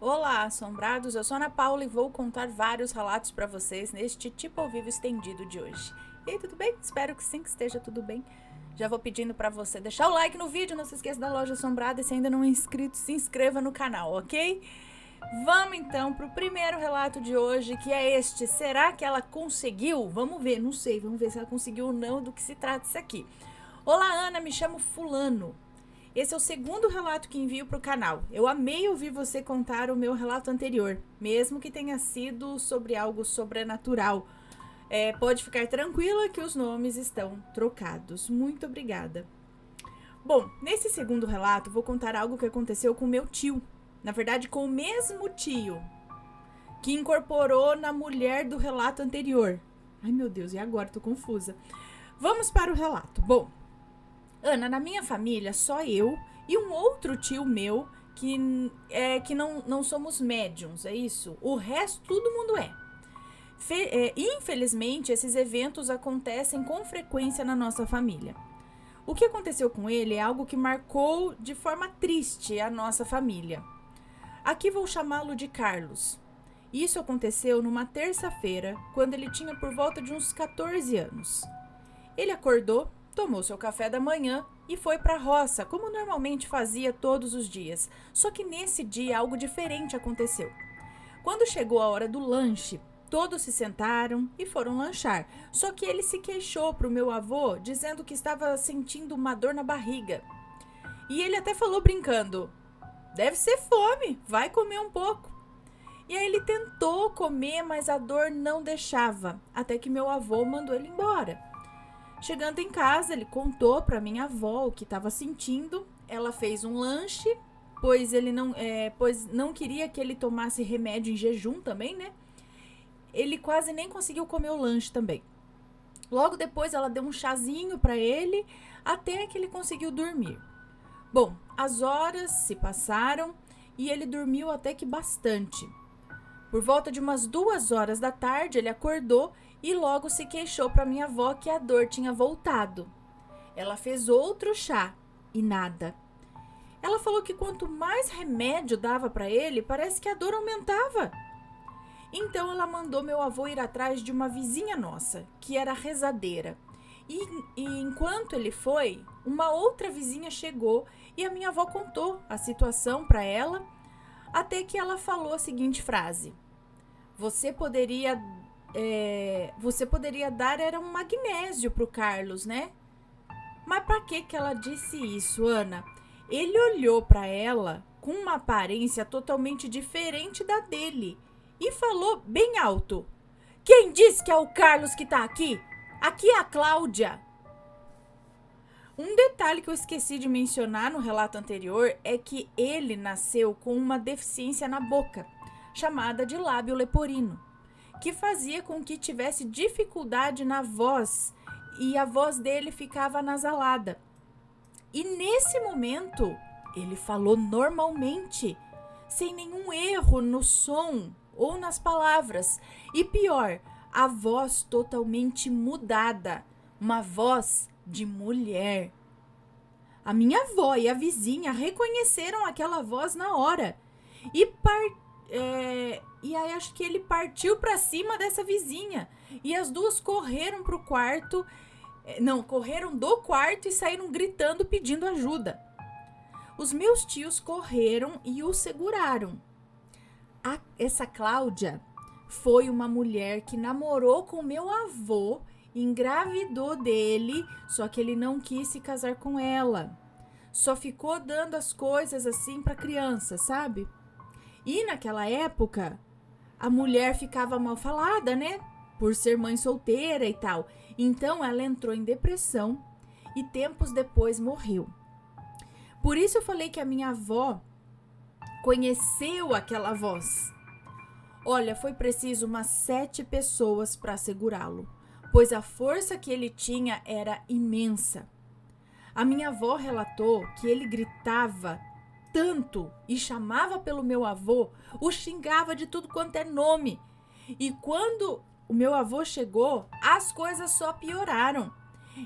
Olá, assombrados! Eu sou Ana Paula e vou contar vários relatos para vocês neste Tipo ao Vivo estendido de hoje. E aí, tudo bem? Espero que sim, que esteja tudo bem. Já vou pedindo para você deixar o like no vídeo, não se esqueça da Loja Assombrada e se ainda não é inscrito, se inscreva no canal, ok? Vamos então para o primeiro relato de hoje, que é este. Será que ela conseguiu? Vamos ver, não sei, vamos ver se ela conseguiu ou não, do que se trata isso aqui. Olá, Ana, me chamo Fulano. Esse é o segundo relato que envio para o canal. Eu amei ouvir você contar o meu relato anterior, mesmo que tenha sido sobre algo sobrenatural. Pode ficar tranquila que os nomes estão trocados. Muito obrigada. Bom, nesse segundo relato, vou contar algo que aconteceu com meu tio. Na verdade, com o mesmo tio, que incorporou na mulher do relato anterior. Ai, meu Deus, e agora? Tô confusa. Vamos para o relato. Bom, Ana, na minha família, só eu e um outro tio meu que não somos médiums, é isso? O resto, todo mundo é. Infelizmente, esses eventos acontecem com frequência na nossa família. O que aconteceu com ele é algo que marcou de forma triste a nossa família. Aqui vou chamá-lo de Carlos. Isso aconteceu numa terça-feira, quando ele tinha por volta de uns 14 anos. Ele acordou, tomou seu café da manhã e foi para a roça, como normalmente fazia todos os dias. Só que nesse dia algo diferente aconteceu. Quando chegou a hora do lanche, todos se sentaram e foram lanchar. Só que ele se queixou para o meu avô, dizendo que estava sentindo uma dor na barriga. E ele até falou brincando: "Deve ser fome, vai comer um pouco." E aí ele tentou comer, mas a dor não deixava, até que meu avô mandou ele embora. Chegando em casa, ele contou para minha avó o que estava sentindo. Ela fez um lanche, pois não queria que ele tomasse remédio em jejum também, né? Ele quase nem conseguiu comer o lanche também. Logo depois, ela deu um chazinho para ele, até que ele conseguiu dormir. Bom, as horas se passaram e ele dormiu até que bastante. Por volta de umas 2 horas da tarde, ele acordou e logo se queixou para minha avó que a dor tinha voltado. Ela fez outro chá e nada. Ela falou que quanto mais remédio dava para ele, parece que a dor aumentava. Então ela mandou meu avô ir atrás de uma vizinha nossa, que era rezadeira. E enquanto ele foi, uma outra vizinha chegou e a minha avó contou a situação para ela, até que ela falou a seguinte frase: Você poderia dar era um magnésio pro Carlos, né? Mas para que ela disse isso, Ana? Ele olhou para ela com uma aparência totalmente diferente da dele e falou bem alto: "Quem disse que é o Carlos que tá aqui? Aqui é a Cláudia." Um detalhe que eu esqueci de mencionar no relato anterior é que ele nasceu com uma deficiência na boca, chamada de lábio leporino, que fazia com que tivesse dificuldade na voz e a voz dele ficava anasalada. E nesse momento, ele falou normalmente, sem nenhum erro no som ou nas palavras. E pior, a voz totalmente mudada, uma voz de mulher. A minha avó e a vizinha reconheceram aquela voz na hora. E aí acho que ele partiu para cima dessa vizinha. E as duas correram pro quarto. Correram do quarto e saíram gritando, pedindo ajuda. Os meus tios correram e o seguraram. Essa Cláudia foi uma mulher que namorou com meu avô, engravidou dele, só que ele não quis se casar com ela. Só ficou dando as coisas assim para criança, sabe? E naquela época, a mulher ficava mal falada, né? Por ser mãe solteira e tal. Então ela entrou em depressão e tempos depois morreu. Por isso eu falei que a minha avó conheceu aquela voz. Olha, foi preciso umas 7 pessoas para segurá-lo, pois a força que ele tinha era imensa. A minha avó relatou que ele gritava tanto e chamava pelo meu avô, o xingava de tudo quanto é nome. E quando o meu avô chegou, as coisas só pioraram.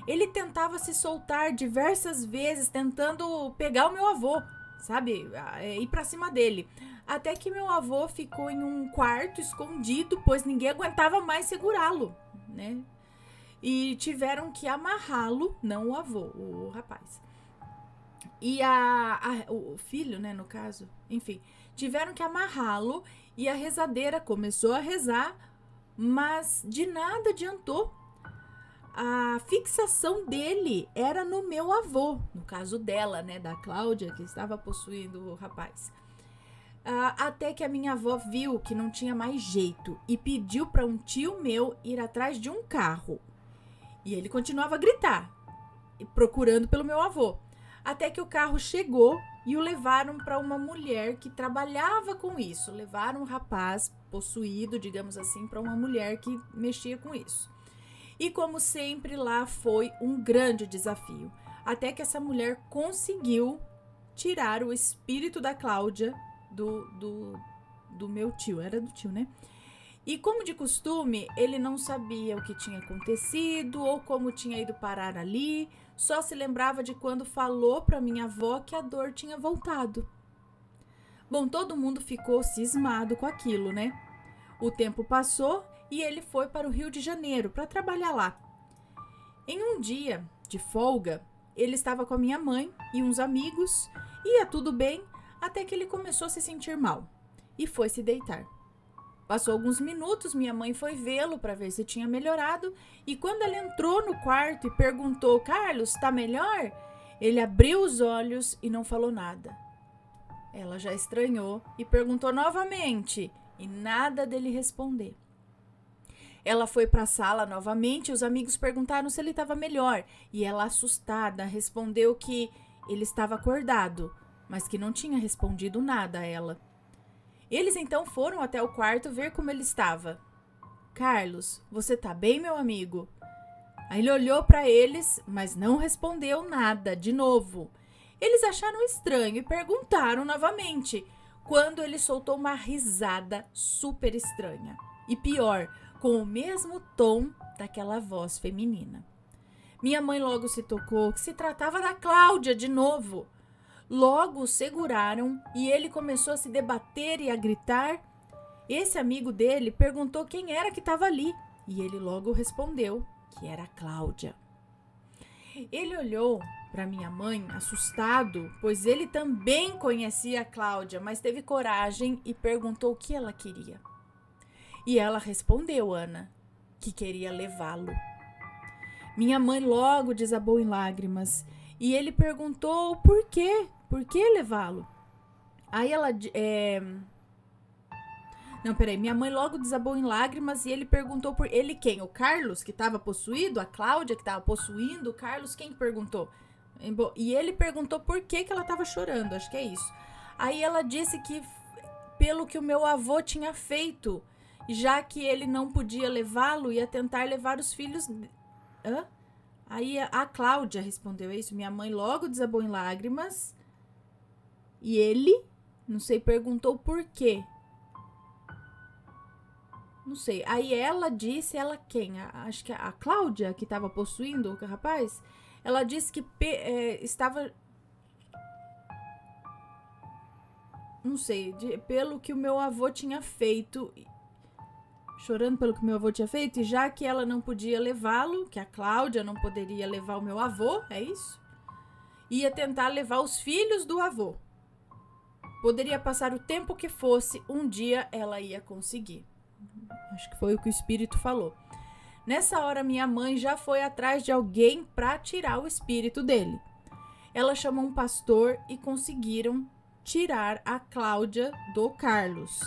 Ele tentava se soltar diversas vezes, tentando pegar o meu avô, sabe? Ir pra cima dele. Até que meu avô ficou em um quarto escondido, pois ninguém aguentava mais segurá-lo, né? E tiveram que amarrá-lo, não o avô, o rapaz. E o filho, né, no caso, enfim, tiveram que amarrá-lo e a rezadeira começou a rezar, mas de nada adiantou. A fixação dele era no meu avô, no caso dela, né, da Cláudia, que estava possuindo o rapaz. Até que a minha avó viu que não tinha mais jeito e pediu para um tio meu ir atrás de um carro. E ele continuava a gritar, procurando pelo meu avô. Até que o carro chegou e o levaram para uma mulher que trabalhava com isso. Levaram um rapaz possuído, digamos assim, para uma mulher que mexia com isso. E como sempre, lá foi um grande desafio. Até que essa mulher conseguiu tirar o espírito da Cláudia do meu tio. Era do tio, né? E como de costume, ele não sabia o que tinha acontecido ou como tinha ido parar ali, só se lembrava de quando falou para minha avó que a dor tinha voltado. Bom, todo mundo ficou cismado com aquilo, né? O tempo passou e ele foi para o Rio de Janeiro para trabalhar lá. Em um dia de folga, ele estava com a minha mãe e uns amigos, ia tudo bem, até que ele começou a se sentir mal e foi se deitar. Passou alguns minutos, minha mãe foi vê-lo para ver se tinha melhorado e quando ele entrou no quarto e perguntou: Carlos, tá melhor? Ele abriu os olhos e não falou nada. Ela já estranhou e perguntou novamente e nada dele responder. Ela foi para a sala novamente e os amigos perguntaram se ele estava melhor e ela, assustada, respondeu que ele estava acordado, mas que não tinha respondido nada a ela. Eles então foram até o quarto ver como ele estava. Carlos, você tá bem, meu amigo? Aí ele olhou para eles, mas não respondeu nada de novo. Eles acharam estranho e perguntaram novamente, quando ele soltou uma risada super estranha. E pior, com o mesmo tom daquela voz feminina. Minha mãe logo se tocou que se tratava da Cláudia de novo. Logo o seguraram e ele começou a se debater e a gritar. Esse amigo dele perguntou quem era que estava ali e ele logo respondeu que era a Cláudia. Ele olhou para minha mãe assustado, pois ele também conhecia a Cláudia, mas teve coragem e perguntou o que ela queria. E ela respondeu, Ana, que queria levá-lo. Minha mãe logo desabou em lágrimas e ele perguntou por quê? Por que levá-lo? Aí ela... Minha mãe logo desabou em lágrimas e ele perguntou por ele quem? O Carlos, que estava possuído? A Cláudia, que estava possuindo? O Carlos, quem perguntou? E ele perguntou por que ela estava chorando, acho que é isso. Aí ela disse que pelo que o meu avô tinha feito, já que ele não podia levá-lo, ia tentar levar os filhos... Hã? Aí a Cláudia respondeu isso. Minha mãe logo desabou em lágrimas. E ele, não sei, perguntou por quê. Não sei. Aí ela disse, ela quem? Acho que a Cláudia, que estava possuindo o rapaz, ela disse que estava... Não sei, pelo que o meu avô tinha feito... Chorando pelo que meu avô tinha feito, e já que ela não podia levá-lo, que a Cláudia não poderia levar o meu avô, é isso? Ia tentar levar os filhos do avô. Poderia passar o tempo que fosse, um dia ela ia conseguir. Acho que foi o que o espírito falou. Nessa hora, minha mãe já foi atrás de alguém para tirar o espírito dele. Ela chamou um pastor e conseguiram tirar a Cláudia do Carlos.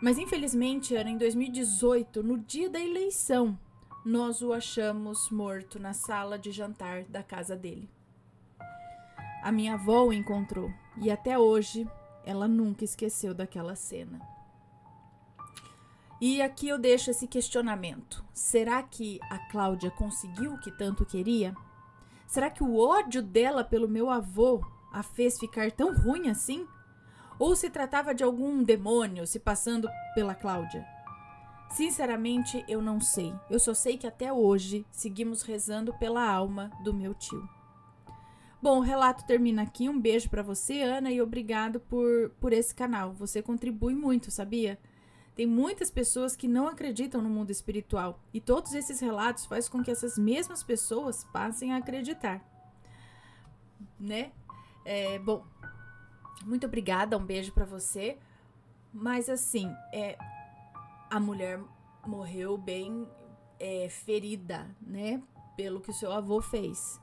Mas infelizmente, era em 2018, no dia da eleição, nós o achamos morto na sala de jantar da casa dele. A minha avó o encontrou e até hoje ela nunca esqueceu daquela cena. E aqui eu deixo esse questionamento. Será que a Cláudia conseguiu o que tanto queria? Será que o ódio dela pelo meu avô a fez ficar tão ruim assim? Ou se tratava de algum demônio se passando pela Cláudia? Sinceramente, eu não sei. Eu só sei que até hoje seguimos rezando pela alma do meu tio. Bom, o relato termina aqui. Um beijo pra você, Ana, e obrigado por esse canal. Você contribui muito, sabia? Tem muitas pessoas que não acreditam no mundo espiritual e todos esses relatos fazem com que essas mesmas pessoas passem a acreditar, né? Bom, muito obrigada, um beijo pra você. Mas assim, a mulher morreu bem ferida, né? Pelo que o seu avô fez.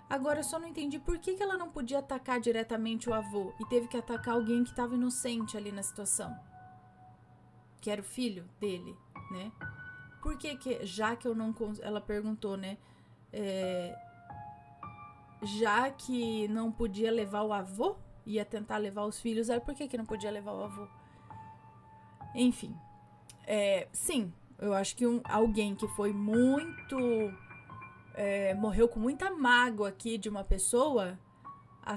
Agora, eu só não entendi por que ela não podia atacar diretamente o avô e teve que atacar alguém que estava inocente ali na situação. Que era o filho dele, né? Por que já que eu não... Ela perguntou, né? Já que não podia levar o avô, ia tentar levar os filhos, por que não podia levar o avô? Enfim. Sim, eu acho que alguém que foi muito... morreu com muita mágoa aqui de uma pessoa,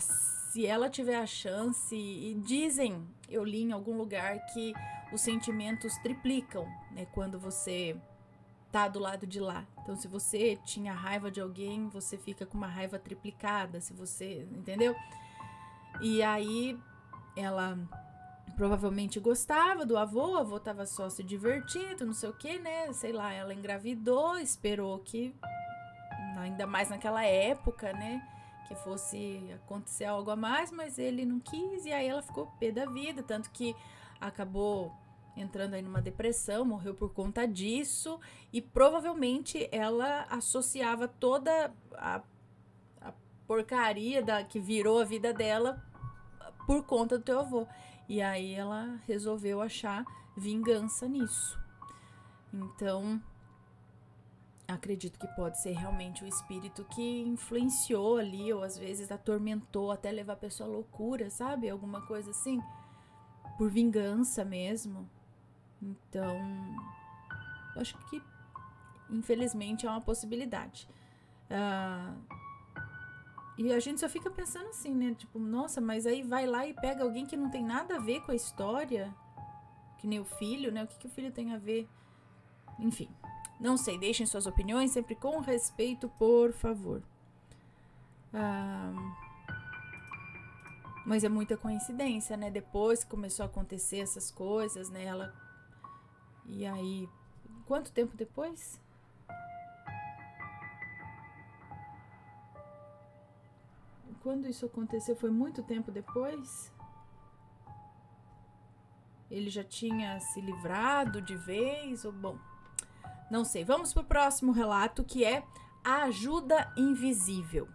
se ela tiver a chance, e dizem, eu li em algum lugar que os sentimentos triplicam, né, quando você tá do lado de lá. Então, se você tinha raiva de alguém, você fica com uma raiva triplicada, se você, entendeu? E aí, ela provavelmente gostava do avô, o avô tava só se divertindo, não sei o que, né, sei lá, ela engravidou, esperou que, ainda mais naquela época, né, que fosse acontecer algo a mais, mas ele não quis, e aí ela ficou pé da vida, tanto que acabou entrando aí numa depressão, morreu por conta disso, e provavelmente ela associava toda a porcaria que virou a vida dela por conta do teu avô. E aí ela resolveu achar vingança nisso. Então, acredito que pode ser realmente o espírito que influenciou ali, ou às vezes atormentou até levar a pessoa à loucura, sabe? Alguma coisa assim, por vingança mesmo. Então, acho que infelizmente é uma possibilidade. E a gente só fica pensando assim, né? Tipo, nossa, mas aí vai lá e pega alguém que não tem nada a ver com a história, que nem o filho, né? O que o filho tem a ver? Enfim, não sei, deixem suas opiniões sempre com respeito, por favor. Mas é muita coincidência, né? Depois que começou a acontecer essas coisas, né? E aí, quanto tempo depois? Quando isso aconteceu, foi muito tempo depois? Ele já tinha se livrado de vez? Ou bom, não sei. Vamos pro próximo relato, que é a ajuda invisível.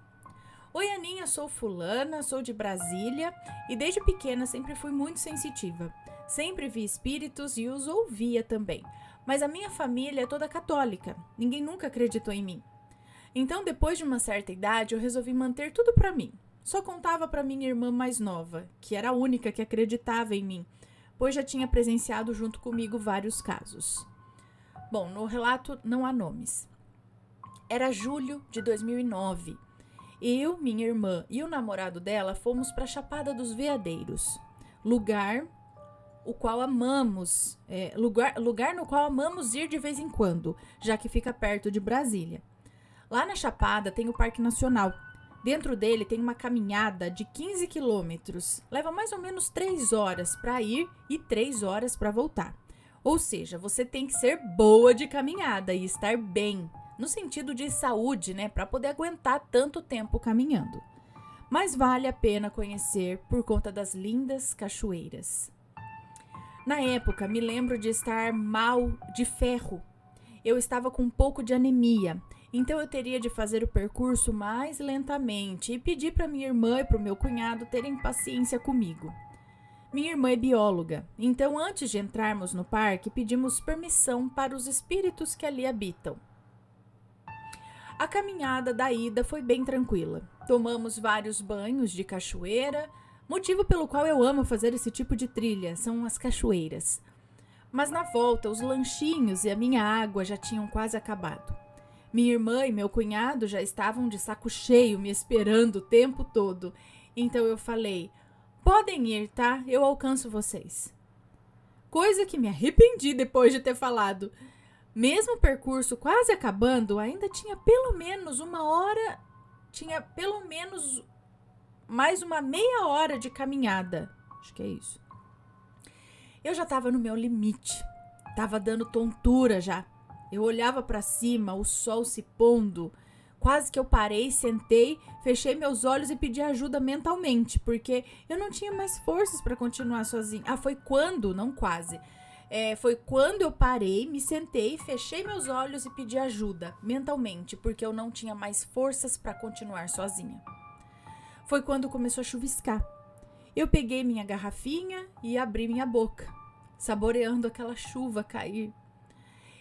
Oi, Aninha, sou fulana, sou de Brasília e desde pequena sempre fui muito sensitiva. Sempre vi espíritos e os ouvia também. Mas a minha família é toda católica. Ninguém nunca acreditou em mim. Então, depois de uma certa idade, eu resolvi manter tudo pra mim. Só contava pra minha irmã mais nova, que era a única que acreditava em mim, pois já tinha presenciado junto comigo vários casos. Bom, no relato não há nomes. Era julho de 2009. Eu, minha irmã e o namorado dela fomos pra Chapada dos Veadeiros, lugar no qual amamos ir de vez em quando, já que fica perto de Brasília. Lá na Chapada tem o Parque Nacional. Dentro dele tem uma caminhada de 15 quilômetros. Leva mais ou menos 3 horas para ir e 3 horas para voltar. Ou seja, você tem que ser boa de caminhada e estar bem, no sentido de saúde, né? Para poder aguentar tanto tempo caminhando. Mas vale a pena conhecer por conta das lindas cachoeiras. Na época, me lembro de estar mal de ferro. Eu estava com um pouco de anemia. Então eu teria de fazer o percurso mais lentamente e pedir para minha irmã e para o meu cunhado terem paciência comigo. Minha irmã é bióloga, então antes de entrarmos no parque pedimos permissão para os espíritos que ali habitam. A caminhada da ida foi bem tranquila. Tomamos vários banhos de cachoeira, motivo pelo qual eu amo fazer esse tipo de trilha, são as cachoeiras. Mas na volta os lanchinhos e a minha água já tinham quase acabado. Minha irmã e meu cunhado já estavam de saco cheio me esperando o tempo todo. Então eu falei, podem ir, tá? Eu alcanço vocês. Coisa que me arrependi depois de ter falado. Mesmo o percurso quase acabando, ainda tinha pelo menos mais uma meia hora de caminhada. Acho que é isso. Eu já tava no meu limite. Tava dando tontura já. Eu olhava pra cima, o sol se pondo. Quase que eu parei, sentei, fechei meus olhos e pedi ajuda mentalmente, porque eu não tinha mais forças pra continuar sozinha. Foi quando, não quase. Foi quando eu parei, me sentei, fechei meus olhos e pedi ajuda mentalmente, porque eu não tinha mais forças pra continuar sozinha. Foi quando começou a chuviscar. Eu peguei minha garrafinha e abri minha boca, saboreando aquela chuva cair.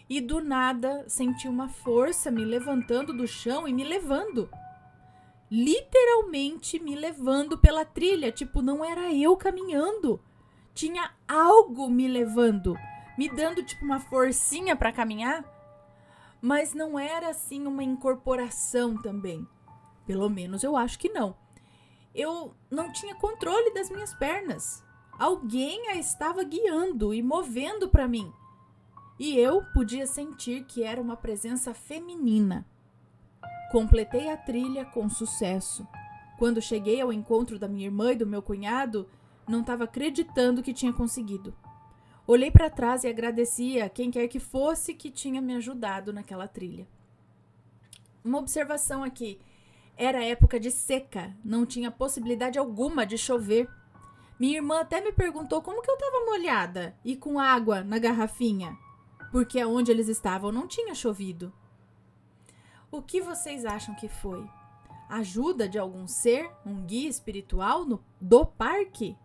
E do nada senti uma força me levantando do chão e me levando. Literalmente me levando pela trilha. Tipo, não era eu caminhando. Tinha algo me levando. Me dando tipo uma forcinha pra caminhar. Mas não era assim uma incorporação também. Pelo menos eu acho que não. Eu não tinha controle das minhas pernas. Alguém a estava guiando e movendo pra mim. E eu podia sentir que era uma presença feminina. Completei a trilha com sucesso. Quando cheguei ao encontro da minha irmã e do meu cunhado, não estava acreditando que tinha conseguido. Olhei para trás e agradeci a quem quer que fosse que tinha me ajudado naquela trilha. Uma observação aqui. Era época de seca, não tinha possibilidade alguma de chover. Minha irmã até me perguntou como que eu estava molhada e com água na garrafinha. Porque onde eles estavam não tinha chovido. O que vocês acham que foi? Ajuda de algum ser, um guia espiritual do parque?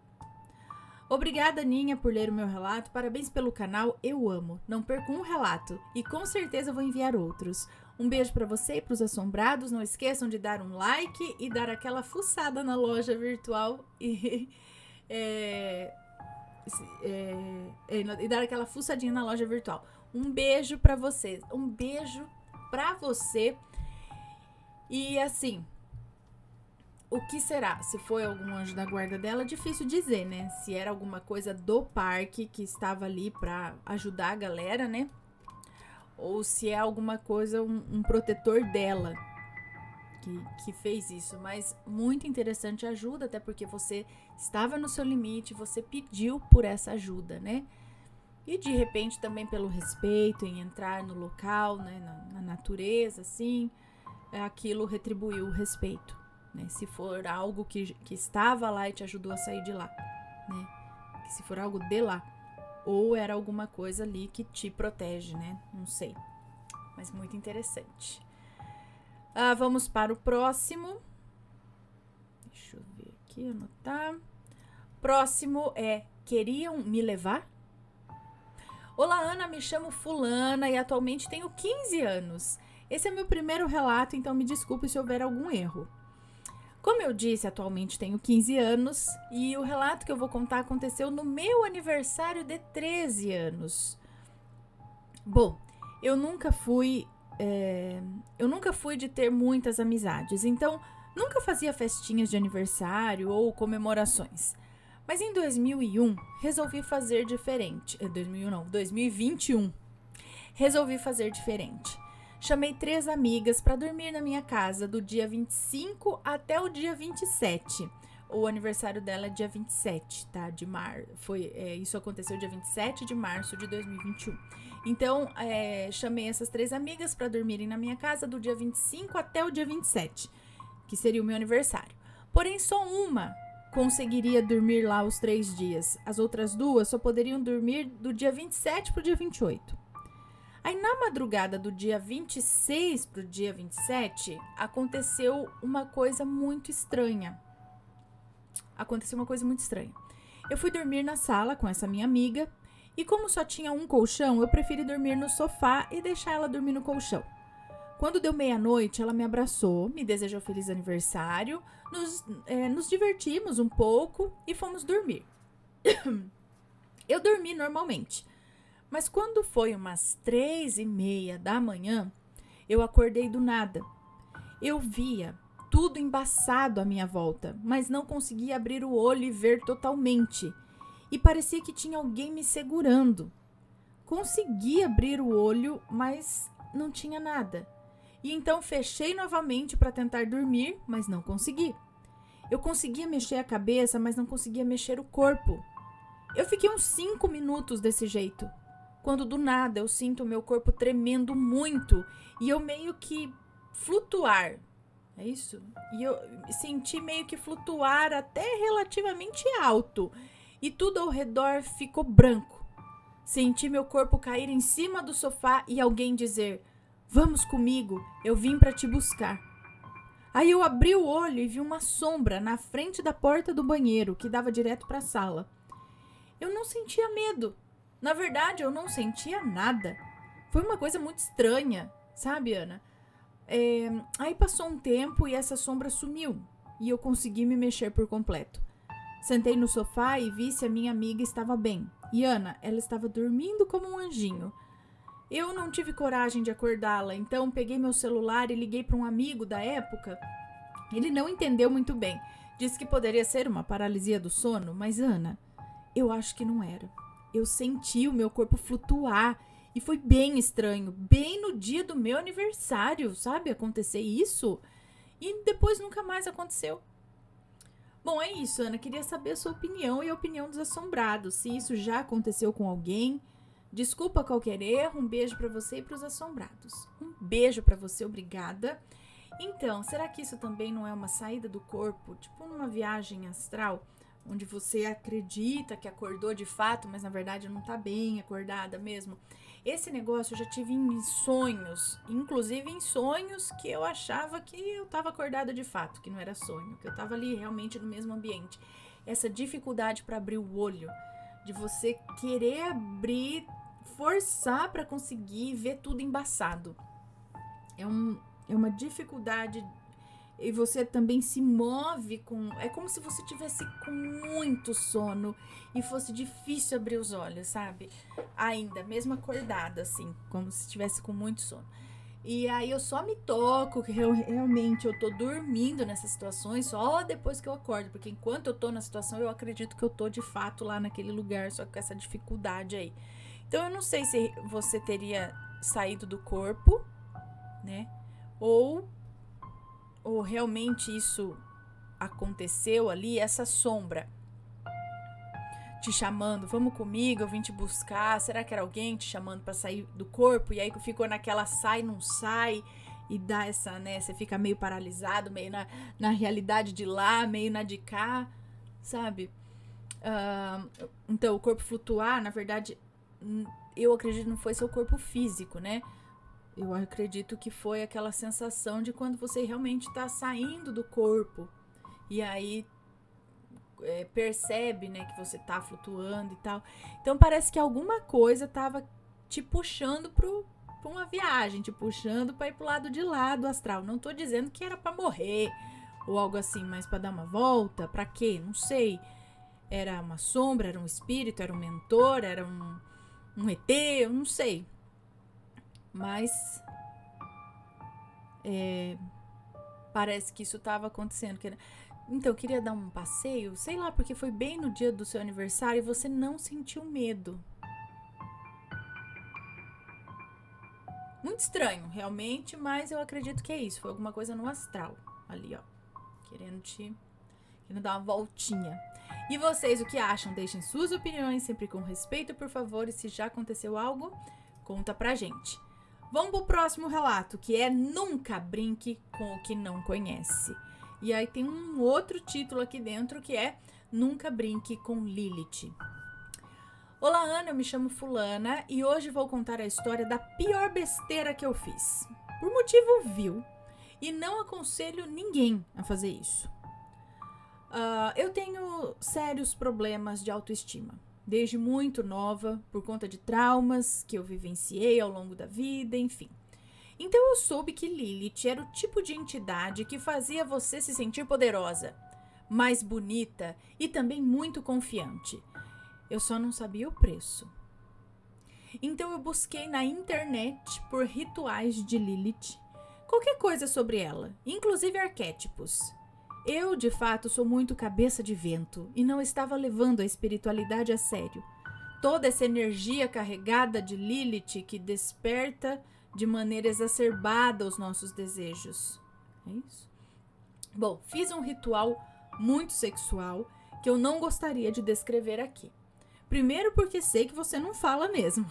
Obrigada, Ninha, por ler o meu relato. Parabéns pelo canal, eu amo. Não perco um relato e com certeza vou enviar outros. Um beijo para você e para os assombrados. Não esqueçam de dar um like e dar aquela fuçada na loja virtual e dar aquela fuçadinha na loja virtual. Um beijo pra vocês. Um beijo pra você. E assim, o que será? Se foi algum anjo da guarda dela, é difícil dizer, né? Se era alguma coisa do parque que estava ali pra ajudar a galera, né? Ou se é alguma coisa, um protetor dela que fez isso. Mas muito interessante a ajuda, até porque você estava no seu limite, você pediu por essa ajuda, né? E de repente também pelo respeito em entrar no local, né, na natureza, assim, aquilo retribuiu o respeito, né? Se for algo que estava lá e te ajudou a sair de lá, né? Que se for algo de lá, ou era alguma coisa ali que te protege, né? Não sei, mas muito interessante. Vamos para o próximo. Deixa eu ver aqui, anotar. Próximo é: queriam me levar? Olá, Ana, me chamo fulana e atualmente tenho 15 anos. Esse é meu primeiro relato, então me desculpe se houver algum erro. Como eu disse, atualmente tenho 15 anos e o relato que eu vou contar aconteceu no meu aniversário de 13 anos. Bom, eu nunca fui de ter muitas amizades, então nunca fazia festinhas de aniversário ou comemorações. Mas em 2001, resolvi fazer diferente. 2021. Resolvi fazer diferente. Chamei 3 amigas para dormir na minha casa do dia 25 até o dia 27. O aniversário dela é dia 27, tá? De março. Isso aconteceu dia 27 de março de 2021. Então, chamei essas 3 amigas para dormirem na minha casa do dia 25 até o dia 27, que seria o meu aniversário. Porém, só uma conseguiria dormir lá os 3 dias. As outras 2 só poderiam dormir do dia 27 pro dia 28. Aí, na madrugada do dia 26 pro dia 27, aconteceu uma coisa muito estranha. Eu fui dormir na sala com essa minha amiga e como só tinha um colchão, eu preferi dormir no sofá e deixar ela dormir no colchão. Quando deu meia-noite, ela me abraçou, me desejou feliz aniversário, nos divertimos um pouco e fomos dormir. Eu dormi normalmente, mas quando foi umas 3:30 da manhã, eu acordei do nada. Eu via tudo embaçado à minha volta, mas não conseguia abrir o olho e ver totalmente. E parecia que tinha alguém me segurando. Consegui abrir o olho, mas não tinha nada. E então fechei novamente para tentar dormir, mas não consegui. Eu conseguia mexer a cabeça, mas não conseguia mexer o corpo. Eu fiquei uns 5 minutos desse jeito, quando do nada eu sinto o meu corpo tremendo muito e eu meio que flutuar. É isso? E eu senti meio que flutuar até relativamente alto e tudo ao redor ficou branco. Senti meu corpo cair em cima do sofá e alguém dizer: "Vamos comigo, eu vim para te buscar." Aí eu abri o olho e vi uma sombra na frente da porta do banheiro que dava direto para a sala. Eu não sentia medo. Na verdade, eu não sentia nada. Foi uma coisa muito estranha, sabe, Ana? Aí passou um tempo e essa sombra sumiu e eu consegui me mexer por completo. Sentei no sofá e vi se a minha amiga estava bem. E Ana, ela estava dormindo como um anjinho. Eu não tive coragem de acordá-la, então peguei meu celular e liguei para um amigo da época. Ele não entendeu muito bem. Disse que poderia ser uma paralisia do sono, mas Ana, eu acho que não era. Eu senti o meu corpo flutuar e foi bem estranho, bem no dia do meu aniversário, sabe? Acontecer isso e depois nunca mais aconteceu. Bom, é isso, Ana. Queria saber a sua opinião e a opinião dos assombrados. Se isso já aconteceu com alguém. Desculpa qualquer erro. Um beijo pra você e pros assombrados. Um beijo pra você, obrigada. Então, será que isso também não é uma saída do corpo? Tipo numa viagem astral, onde você acredita que acordou de fato, mas na verdade não tá bem acordada mesmo. Esse negócio eu já tive em sonhos, inclusive em sonhos que eu achava que eu tava acordada de fato, que não era sonho, que eu tava ali realmente no mesmo ambiente. Essa dificuldade para abrir o olho, de você querer abrir, forçar para conseguir ver tudo embaçado. É uma dificuldade. E você também se move com... É como se você tivesse com muito sono e fosse difícil abrir os olhos, sabe? Ainda, mesmo acordada, assim, como se estivesse com muito sono. E aí eu só me toco que realmente eu tô dormindo nessas situações só depois que eu acordo. Porque enquanto eu tô na situação, eu acredito que eu tô de fato lá naquele lugar, só com essa dificuldade aí. Então eu não sei se você teria saído do corpo, né? Ou realmente isso aconteceu ali, essa sombra te chamando, vamos comigo, eu vim te buscar. Será que era alguém te chamando para sair do corpo? E aí ficou naquela sai, não sai, e dá essa, né? Você fica meio paralisado, meio na realidade de lá, meio na de cá, sabe? Então, o corpo flutuar, na verdade, eu acredito que não foi seu corpo físico, né? Eu acredito que foi aquela sensação de quando você realmente tá saindo do corpo. E aí percebe, né, que você tá flutuando e tal. Então parece que alguma coisa tava te puxando pra uma viagem, te puxando pra ir pro lado de lá do astral. Não tô dizendo que era pra morrer ou algo assim, mas pra dar uma volta, pra quê? Não sei. Era uma sombra, era um espírito, era um mentor, era um ET, eu não sei. Mas parece que isso estava acontecendo. Então, eu queria dar um passeio, sei lá, porque foi bem no dia do seu aniversário e você não sentiu medo. Muito estranho, realmente, mas eu acredito que é isso. Foi alguma coisa no astral, ali, ó. Querendo dar uma voltinha. E vocês, o que acham? Deixem suas opiniões, sempre com respeito, por favor. E se já aconteceu algo, conta pra gente. Vamos pro próximo relato, que é Nunca Brinque com o que Não Conhece. E aí tem um outro título aqui dentro que é Nunca Brinque com Lilith. Olá, Ana, eu me chamo Fulana e hoje vou contar a história da pior besteira que eu fiz. Por motivo vil. E não aconselho ninguém a fazer isso. Eu tenho sérios problemas de autoestima. Desde muito nova, por conta de traumas que eu vivenciei ao longo da vida, enfim. Então eu soube que Lilith era o tipo de entidade que fazia você se sentir poderosa, mais bonita e também muito confiante. Eu só não sabia o preço. Então eu busquei na internet por rituais de Lilith, qualquer coisa sobre ela, inclusive arquétipos. Eu, de fato, sou muito cabeça de vento e não estava levando a espiritualidade a sério. Toda essa energia carregada de Lilith que desperta de maneira exacerbada os nossos desejos. É isso? Bom, fiz um ritual muito sexual, que eu não gostaria de descrever aqui. Primeiro, porque sei que você não fala mesmo.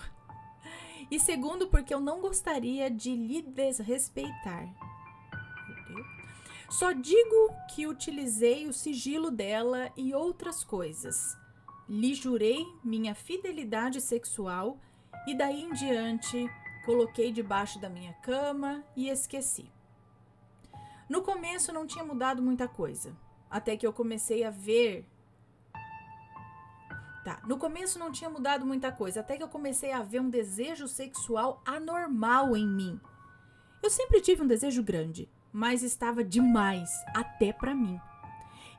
E segundo, porque eu não gostaria de lhe desrespeitar. Meu Deus. Só digo que utilizei o sigilo dela e outras coisas. Lhe jurei minha fidelidade sexual e daí em diante coloquei debaixo da minha cama e esqueci. No começo não tinha mudado muita coisa, até que eu comecei a ver... No começo não tinha mudado muita coisa, até que eu comecei a ver um desejo sexual anormal em mim. Eu sempre tive um desejo grande, mas estava demais, até pra mim.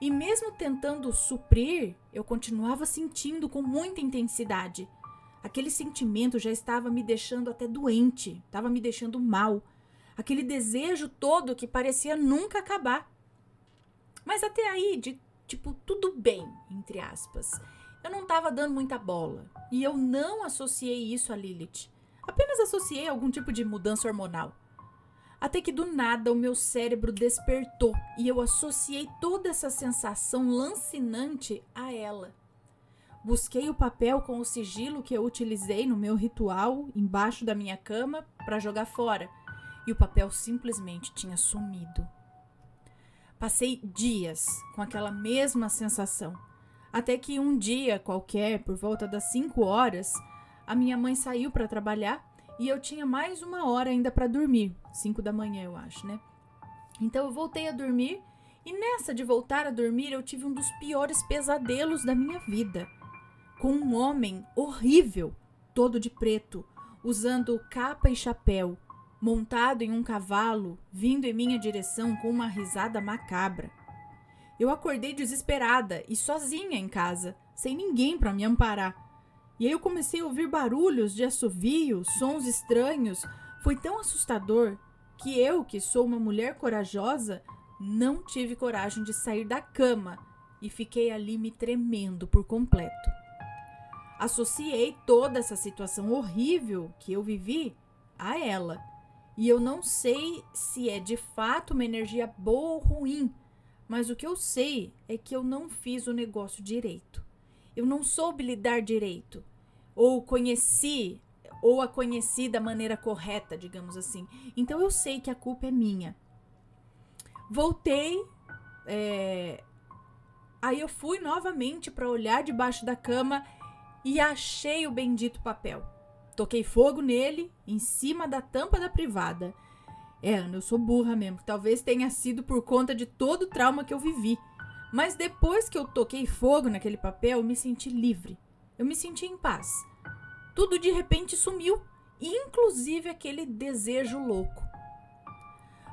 E mesmo tentando suprir, eu continuava sentindo com muita intensidade. Aquele sentimento já estava me deixando até doente, estava me deixando mal. Aquele desejo todo que parecia nunca acabar. Mas até aí, tudo bem, entre aspas. Eu não estava dando muita bola. E eu não associei isso a Lilith. Apenas associei algum tipo de mudança hormonal. Até que do nada o meu cérebro despertou e eu associei toda essa sensação lancinante a ela. Busquei o papel com o sigilo que eu utilizei no meu ritual embaixo da minha cama para jogar fora. E o papel simplesmente tinha sumido. Passei dias com aquela mesma sensação. Até que um dia qualquer, por volta das 5 horas, a minha mãe saiu para trabalhar e eu tinha mais 1 hora ainda para dormir. 5 da manhã, eu acho, né? Então eu voltei a dormir e nessa de voltar a dormir eu tive um dos piores pesadelos da minha vida. Com um homem horrível, todo de preto, usando capa e chapéu, montado em um cavalo, vindo em minha direção com uma risada macabra. Eu acordei desesperada e sozinha em casa, sem ninguém para me amparar. E aí eu comecei a ouvir barulhos de assovio, sons estranhos. Foi tão assustador que eu, que sou uma mulher corajosa, não tive coragem de sair da cama e fiquei ali me tremendo por completo. Associei toda essa situação horrível que eu vivi a ela. E eu não sei se é de fato uma energia boa ou ruim, mas o que eu sei é que eu não fiz o negócio direito. Eu não soube lidar direito. Ou a conheci da maneira correta, digamos assim. Então eu sei que a culpa é minha. Voltei, aí eu fui novamente para olhar debaixo da cama e achei o bendito papel. Toquei fogo nele, em cima da tampa da privada. Ana, eu sou burra mesmo. Talvez tenha sido por conta de todo o trauma que eu vivi. Mas depois que eu toquei fogo naquele papel, eu me senti livre. Eu me senti em paz. Tudo de repente sumiu, inclusive aquele desejo louco.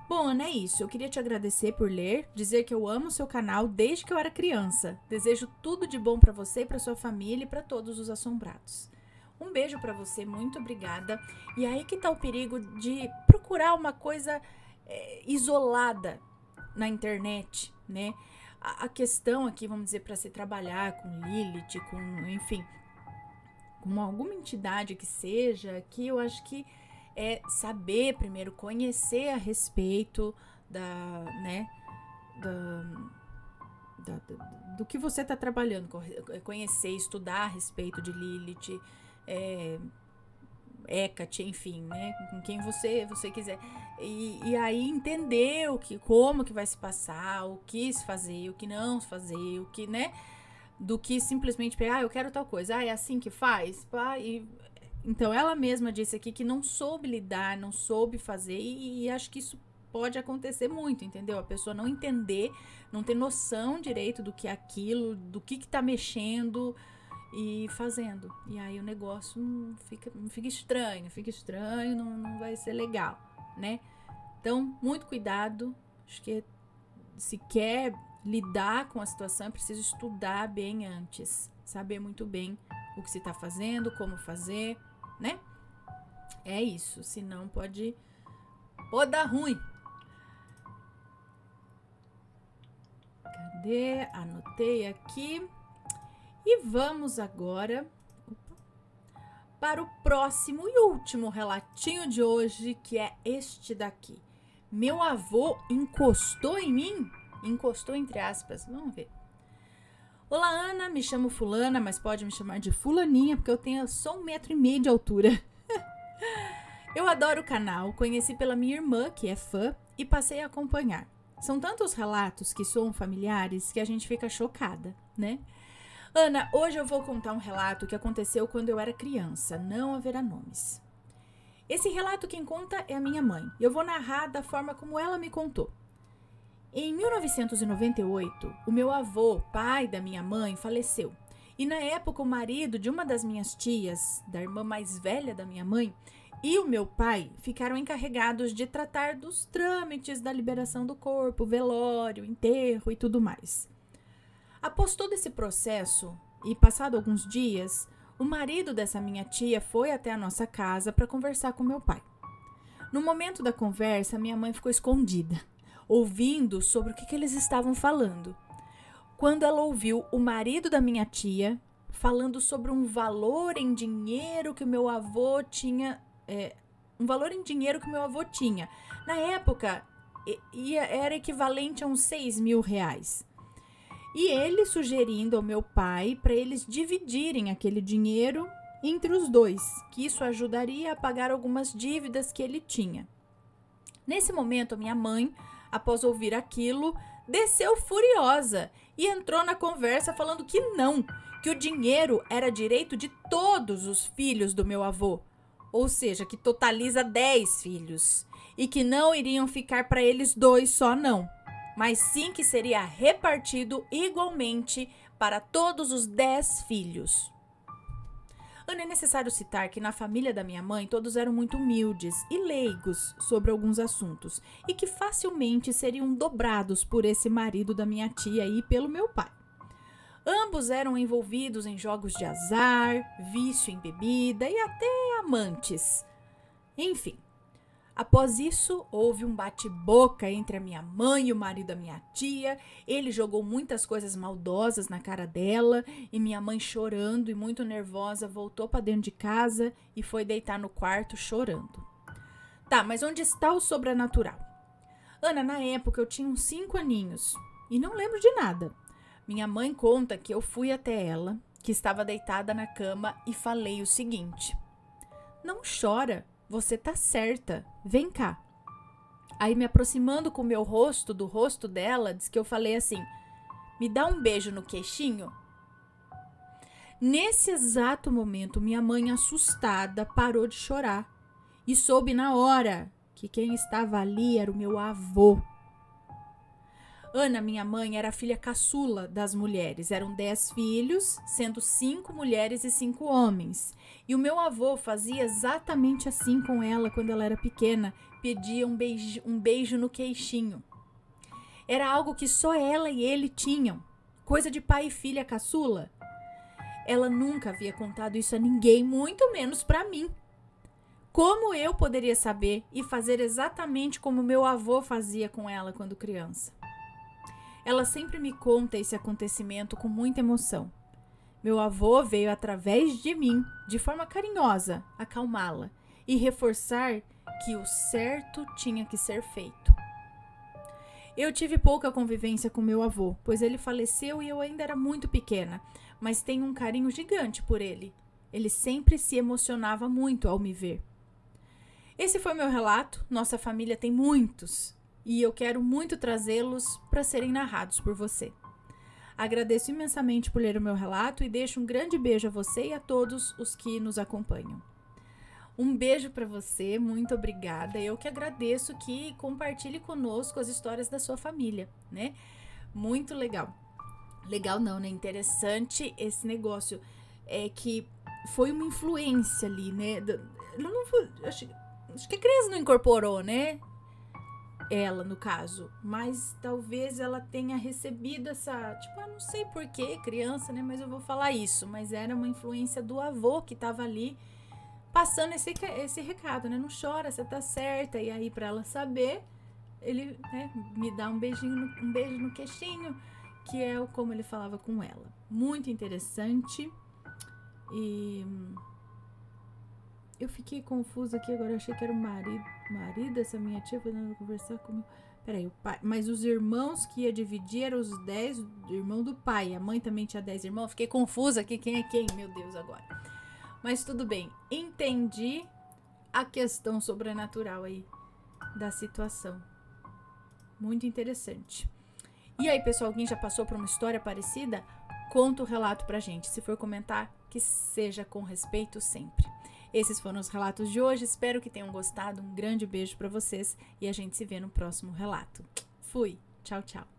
Bom, Ana, é isso. Eu queria te agradecer por ler, dizer que eu amo o seu canal desde que eu era criança. Desejo tudo de bom para você e para sua família e para todos os assombrados. Um beijo para você, muito obrigada. E aí que tá o perigo de procurar uma coisa isolada na internet, né? A questão aqui, vamos dizer, para se trabalhar com Lilith, enfim, com alguma entidade que seja, que eu acho que é saber primeiro, conhecer a respeito do que você está trabalhando, conhecer, estudar a respeito de Lilith, Hecate, enfim, né, com quem você quiser, e aí entender como que vai se passar, o que se fazer, o que não se fazer, o que, né, do que simplesmente pegar, eu quero tal coisa, é assim que faz, então ela mesma disse aqui que não soube lidar, não soube fazer, e acho que isso pode acontecer muito, entendeu? A pessoa não entender, não ter noção direito do que é aquilo, do que tá mexendo e fazendo. E aí o negócio fica estranho, não vai ser legal, né? Então, muito cuidado. Acho que se quer lidar com a situação, é preciso estudar bem antes, saber muito bem o que se tá fazendo, como fazer, né? É isso, senão pode dar ruim. Cadê? Anotei aqui. E vamos agora para o próximo e último relatinho de hoje, que é este daqui. Meu avô encostou em mim? encostou entre aspas. Vamos ver. Olá, Ana, me chamo fulana, mas pode me chamar de fulaninha, porque eu tenho só 1,5 m de altura. Eu adoro o canal, conheci pela minha irmã, que é fã, e passei a acompanhar. São tantos relatos que soam familiares que a gente fica chocada, né? Ana, hoje eu vou contar um relato que aconteceu quando eu era criança, não haverá nomes. Esse relato quem conta é a minha mãe. Eu vou narrar da forma como ela me contou. Em 1998, o meu avô, pai da minha mãe, faleceu. E na época o marido de uma das minhas tias, da irmã mais velha da minha mãe, e o meu pai ficaram encarregados de tratar dos trâmites da liberação do corpo, velório, enterro e tudo mais. Após todo esse processo, e passado alguns dias, o marido dessa minha tia foi até a nossa casa para conversar com meu pai. No momento da conversa, minha mãe ficou escondida, ouvindo sobre o que eles estavam falando. Quando ela ouviu o marido da minha tia falando sobre um valor em dinheiro que o meu avô tinha, Na época, era equivalente a uns 6 mil reais. E ele sugerindo ao meu pai para eles dividirem aquele dinheiro entre os dois, que isso ajudaria a pagar algumas dívidas que ele tinha. Nesse momento, a minha mãe, após ouvir aquilo, desceu furiosa e entrou na conversa falando que não, que o dinheiro era direito de todos os filhos do meu avô, ou seja, que totaliza 10 filhos, e que não iriam ficar para eles 2 só não, mas sim que seria repartido igualmente para todos os 10 filhos. Ana, é necessário citar que na família da minha mãe todos eram muito humildes e leigos sobre alguns assuntos e que facilmente seriam dobrados por esse marido da minha tia e pelo meu pai. Ambos eram envolvidos em jogos de azar, vício em bebida e até amantes. Enfim, após isso, houve um bate-boca entre a minha mãe e o marido da minha tia. Ele jogou muitas coisas maldosas na cara dela e minha mãe, chorando e muito nervosa, voltou para dentro de casa e foi deitar no quarto chorando. Tá, mas onde está o sobrenatural? Ana, na época eu tinha uns 5 aninhos e não lembro de nada. Minha mãe conta que eu fui até ela, que estava deitada na cama, e falei o seguinte: não chora. Você tá certa, vem cá. Aí, me aproximando com o meu rosto do rosto dela, diz que eu falei assim: me dá um beijo no queixinho. Nesse exato momento, minha mãe, assustada, parou de chorar e soube na hora que quem estava ali era o meu avô. Ana, minha mãe, era a filha caçula das mulheres. Eram 10 filhos, sendo 5 mulheres e 5 homens. E o meu avô fazia exatamente assim com ela quando ela era pequena. Pedia um beijo no queixinho. Era algo que só ela e ele tinham. Coisa de pai e filha caçula. Ela nunca havia contado isso a ninguém, muito menos para mim. Como eu poderia saber e fazer exatamente como meu avô fazia com ela quando criança? Ela sempre me conta esse acontecimento com muita emoção. Meu avô veio através de mim, de forma carinhosa, acalmá-la e reforçar que o certo tinha que ser feito. Eu tive pouca convivência com meu avô, pois ele faleceu e eu ainda era muito pequena, mas tenho um carinho gigante por ele. Ele sempre se emocionava muito ao me ver. Esse foi meu relato. Nossa família tem muitos e eu quero muito trazê-los para serem narrados por você. Agradeço imensamente por ler o meu relato e deixo um grande beijo a você e a todos os que nos acompanham. Um beijo para você, muito obrigada. Eu que agradeço que compartilhe conosco as histórias da sua família, né? Muito legal. Legal não, né? Interessante esse negócio. É que foi uma influência ali, né? Acho que a criança não incorporou, né? Ela, no caso. Mas talvez ela tenha recebido essa... não sei porquê, criança, né? Mas eu vou falar isso. Mas era uma influência do avô que tava ali passando esse recado, né? Não chora, você tá certa. E aí, pra ela saber, ele, né, me dá um beijo no queixinho, que é como ele falava com ela. Muito interessante. E eu fiquei confusa aqui agora. Eu achei que era o marido dessa minha tia, fazendo conversar comigo. Peraí, o pai, mas os irmãos que ia dividir eram os 10 do irmão do pai. A mãe também tinha 10 irmãos. Fiquei confusa aqui, quem é quem, meu Deus, agora. Mas tudo bem, entendi a questão sobrenatural aí da situação. Muito interessante. E aí, pessoal, alguém já passou por uma história parecida? Conta o relato pra gente. Se for comentar, que seja com respeito sempre. Esses foram os relatos de hoje. Espero que tenham gostado. Um grande beijo pra vocês e a gente se vê no próximo relato. Fui. Tchau, tchau.